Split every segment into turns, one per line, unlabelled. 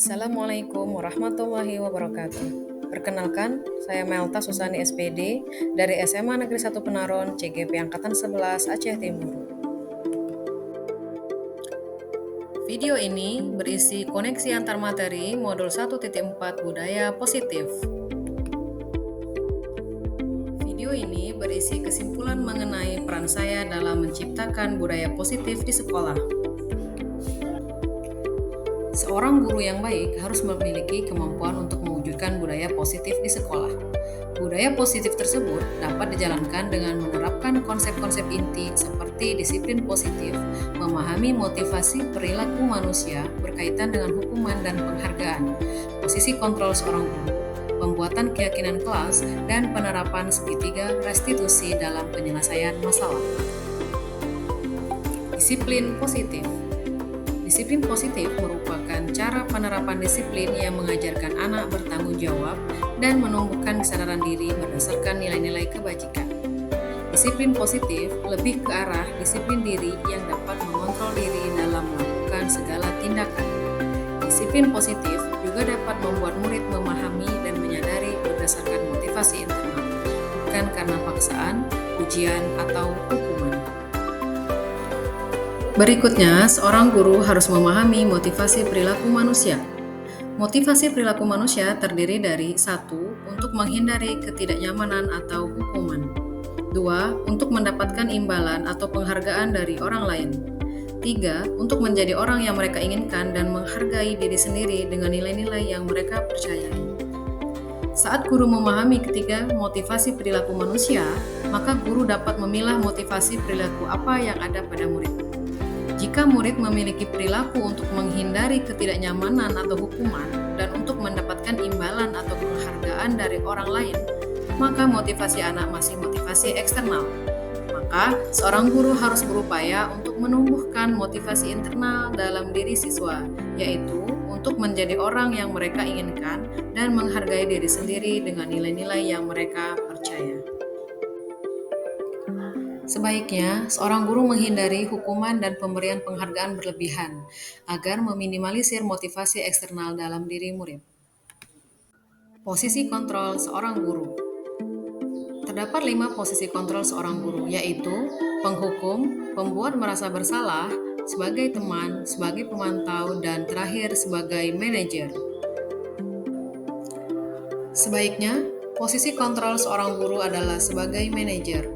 Assalamualaikum warahmatullahi wabarakatuh. Perkenalkan, saya Melta Susani SPD dari SMA Negeri 1 Penaron, CGP Angkatan 11 Aceh Timur. Video ini berisi koneksi antar materi modul 1.4 Budaya Positif. Video ini berisi kesimpulan mengenai peran saya dalam menciptakan budaya positif di sekolah. Seorang guru yang baik harus memiliki kemampuan untuk mewujudkan budaya positif di sekolah. Budaya positif tersebut dapat dijalankan dengan menerapkan konsep-konsep inti seperti disiplin positif, memahami motivasi perilaku manusia berkaitan dengan hukuman dan penghargaan, posisi kontrol seorang guru, pembuatan keyakinan kelas, dan penerapan segitiga restitusi dalam penyelesaian masalah. Disiplin positif. Disiplin positif merupakan cara penerapan disiplin yang mengajarkan anak bertanggung jawab dan menumbuhkan kesadaran diri berdasarkan nilai-nilai kebajikan. Disiplin positif lebih ke arah disiplin diri yang dapat mengontrol diri dalam melakukan segala tindakan. Disiplin positif juga dapat membuat murid memahami dan menyadari berdasarkan motivasi internal, bukan karena paksaan, ujian, atau hukuman. Berikutnya, seorang guru harus memahami motivasi perilaku manusia. Motivasi perilaku manusia terdiri dari 1. Untuk menghindari ketidaknyamanan atau hukuman. 2. Untuk mendapatkan imbalan atau penghargaan dari orang lain. 3. Untuk menjadi orang yang mereka inginkan dan menghargai diri sendiri dengan nilai-nilai yang mereka percayai. Saat guru memahami ketiga motivasi perilaku manusia, maka guru dapat memilah motivasi perilaku apa yang ada pada murid. Jika murid memiliki perilaku untuk menghindari ketidaknyamanan atau hukuman dan untuk mendapatkan imbalan atau penghargaan dari orang lain, maka motivasi anak masih motivasi eksternal. Maka, seorang guru harus berupaya untuk menumbuhkan motivasi internal dalam diri siswa, yaitu untuk menjadi orang yang mereka inginkan dan menghargai diri sendiri dengan nilai-nilai yang mereka percaya. Sebaiknya, seorang guru menghindari hukuman dan pemberian penghargaan berlebihan agar meminimalisir motivasi eksternal dalam diri murid. Posisi kontrol seorang guru. Terdapat 5 posisi kontrol seorang guru, yaitu penghukum, pembuat merasa bersalah, sebagai teman, sebagai pemantau, dan terakhir sebagai manajer. Sebaiknya, posisi kontrol seorang guru adalah sebagai manajer.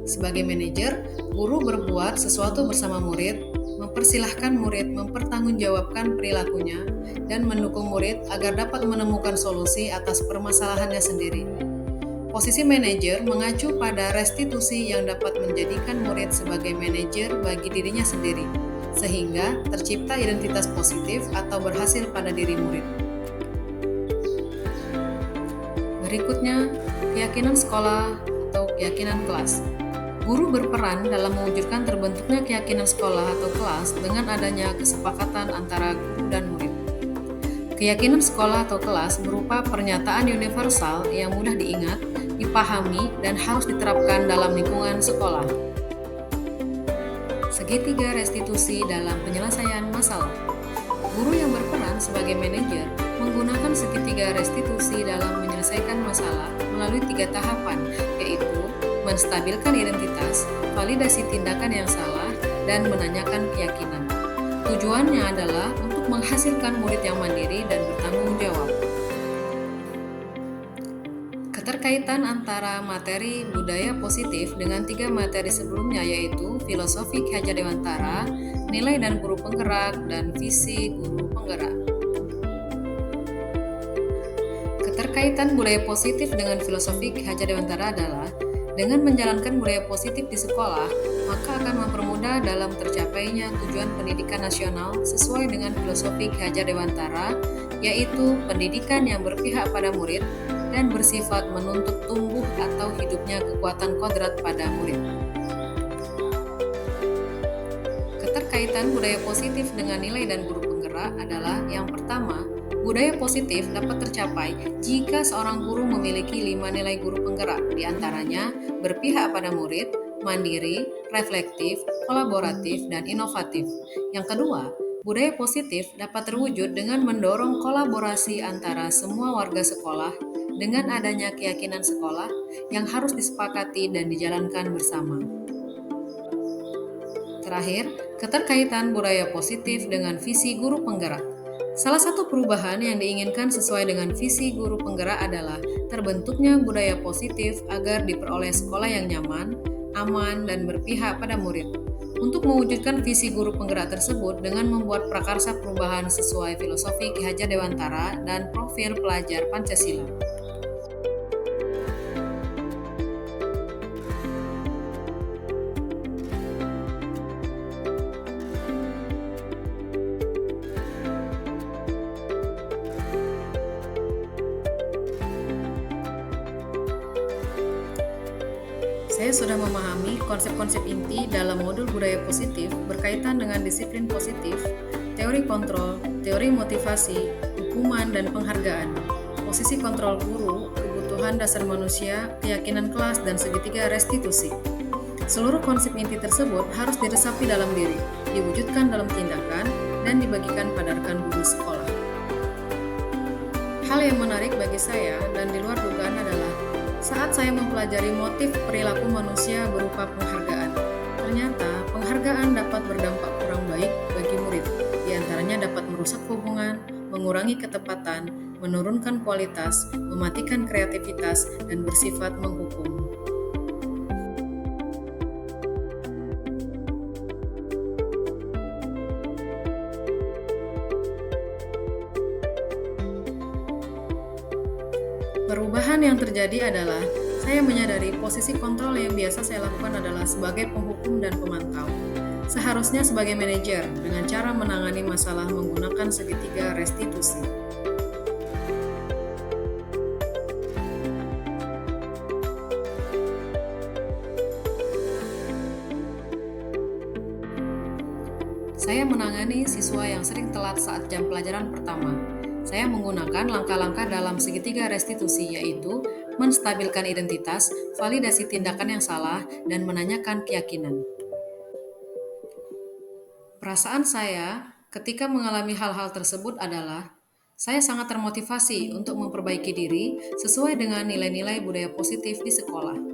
Sebagai manajer, guru berbuat sesuatu bersama murid, mempersilahkan murid mempertanggungjawabkan perilakunya, dan mendukung murid agar dapat menemukan solusi atas permasalahannya sendiri. Posisi manajer mengacu pada restitusi yang dapat menjadikan murid sebagai manajer bagi dirinya sendiri, sehingga tercipta identitas positif atau berhasil pada diri murid. Berikutnya, keyakinan sekolah atau keyakinan kelas. Guru berperan dalam mewujudkan terbentuknya keyakinan sekolah atau kelas dengan adanya kesepakatan antara guru dan murid. Keyakinan sekolah atau kelas berupa pernyataan universal yang mudah diingat, dipahami, dan harus diterapkan dalam lingkungan sekolah. Segitiga restitusi dalam penyelesaian masalah. Guru yang berperan sebagai manajer menggunakan segitiga restitusi dalam menyelesaikan masalah melalui 3 tahapan, yaitu menstabilkan identitas, validasi tindakan yang salah, dan menanyakan keyakinan. Tujuannya adalah untuk menghasilkan murid yang mandiri dan bertanggung jawab. Keterkaitan antara materi budaya positif dengan 3 materi sebelumnya, yaitu filosofi Ki Hajar Dewantara, nilai dan guru penggerak, dan visi guru penggerak. Keterkaitan budaya positif dengan filosofi Ki Hajar Dewantara adalah dengan menjalankan budaya positif di sekolah, maka akan mempermudah dalam tercapainya tujuan pendidikan nasional sesuai dengan filosofi Ki Hajar Dewantara, yaitu pendidikan yang berpihak pada murid dan bersifat menuntut tumbuh atau hidupnya kekuatan kodrat pada murid. Keterkaitan budaya positif dengan nilai dan guru penggerak adalah yang pertama, budaya positif dapat tercapai jika seorang guru memiliki 5 nilai guru penggerak, diantaranya berpihak pada murid, mandiri, reflektif, kolaboratif, dan inovatif. Yang kedua, Budaya positif dapat terwujud dengan mendorong kolaborasi antara semua warga sekolah dengan adanya keyakinan sekolah yang harus disepakati dan dijalankan bersama. Terakhir, keterkaitan budaya positif dengan visi guru penggerak. Salah satu perubahan yang diinginkan sesuai dengan visi guru penggerak adalah terbentuknya budaya positif agar diperoleh sekolah yang nyaman, aman, dan berpihak pada murid. Untuk mewujudkan visi guru penggerak tersebut dengan membuat prakarsa perubahan sesuai filosofi Ki Hajar Dewantara dan profil pelajar Pancasila. Saya sudah memahami konsep-konsep inti dalam modul budaya positif berkaitan dengan disiplin positif, teori kontrol, teori motivasi, hukuman, dan penghargaan, posisi kontrol guru, kebutuhan dasar manusia, keyakinan kelas, dan segitiga restitusi. Seluruh konsep inti tersebut harus diresapi dalam diri, diwujudkan dalam tindakan, dan dibagikan pada rekan guru sekolah. Hal yang menarik bagi saya dan di luar dugaan adalah saat saya mempelajari motif perilaku manusia berupa penghargaan. Ternyata penghargaan dapat berdampak kurang baik bagi murid. Di antaranya dapat merusak hubungan, mengurangi ketepatan, menurunkan kualitas, mematikan kreativitas, dan bersifat menghukum. Perubahan yang terjadi adalah saya menyadari posisi kontrol yang biasa saya lakukan adalah sebagai penghukum dan pemantau. Seharusnya sebagai manajer dengan cara menangani masalah menggunakan segitiga restitusi. Saya menangani siswa yang sering telat saat jam pelajaran pertama. Saya menggunakan langkah-langkah dalam segitiga restitusi, yaitu menstabilkan identitas, validasi tindakan yang salah, dan menanyakan keyakinan. Perasaan saya ketika mengalami hal-hal tersebut adalah saya sangat termotivasi untuk memperbaiki diri sesuai dengan nilai-nilai budaya positif di sekolah.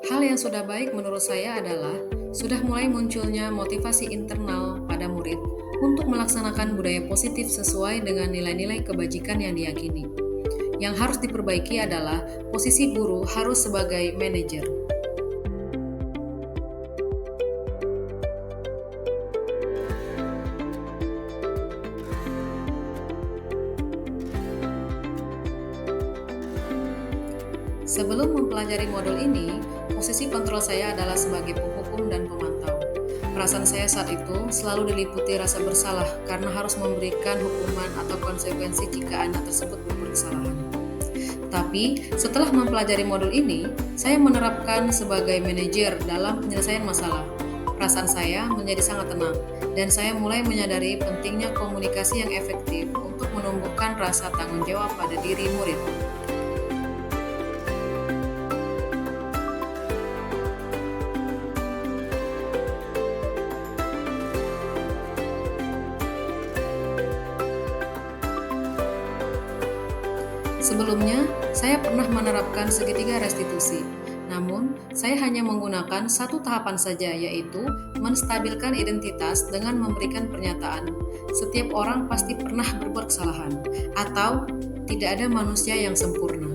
Hal yang sudah baik menurut saya adalah sudah mulai munculnya motivasi internal pada murid untuk melaksanakan budaya positif sesuai dengan nilai-nilai kebajikan yang diyakini. Yang harus diperbaiki adalah posisi guru harus sebagai manajer. Sebelum mempelajari modul ini, posisi kontrol saya adalah sebagai penghukum dan pemantau. Perasaan saya saat itu selalu diliputi rasa bersalah karena harus memberikan hukuman atau konsekuensi jika anak tersebut berbuat kesalahan. Tapi, setelah mempelajari modul ini, saya menerapkan sebagai manajer dalam penyelesaian masalah. Perasaan saya menjadi sangat tenang, dan saya mulai menyadari pentingnya komunikasi yang efektif untuk menumbuhkan rasa tanggung jawab pada diri murid. Sebelumnya, saya pernah menerapkan segitiga restitusi. Namun, saya hanya menggunakan satu tahapan saja, yaitu menstabilkan identitas dengan memberikan pernyataan. Setiap orang pasti pernah berbuat kesalahan, atau tidak ada manusia yang sempurna.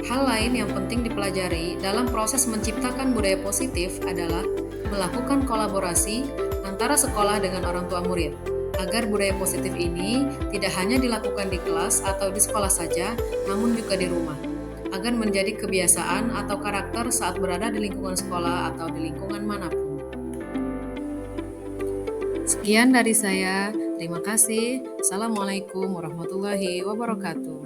Hal lain yang penting dipelajari dalam proses menciptakan budaya positif adalah melakukan kolaborasi antara sekolah dengan orang tua murid, agar budaya positif ini tidak hanya dilakukan di kelas atau di sekolah saja, namun juga di rumah, agar menjadi kebiasaan atau karakter saat berada di lingkungan sekolah atau di lingkungan manapun. Sekian dari saya, terima kasih. Assalamualaikum warahmatullahi wabarakatuh.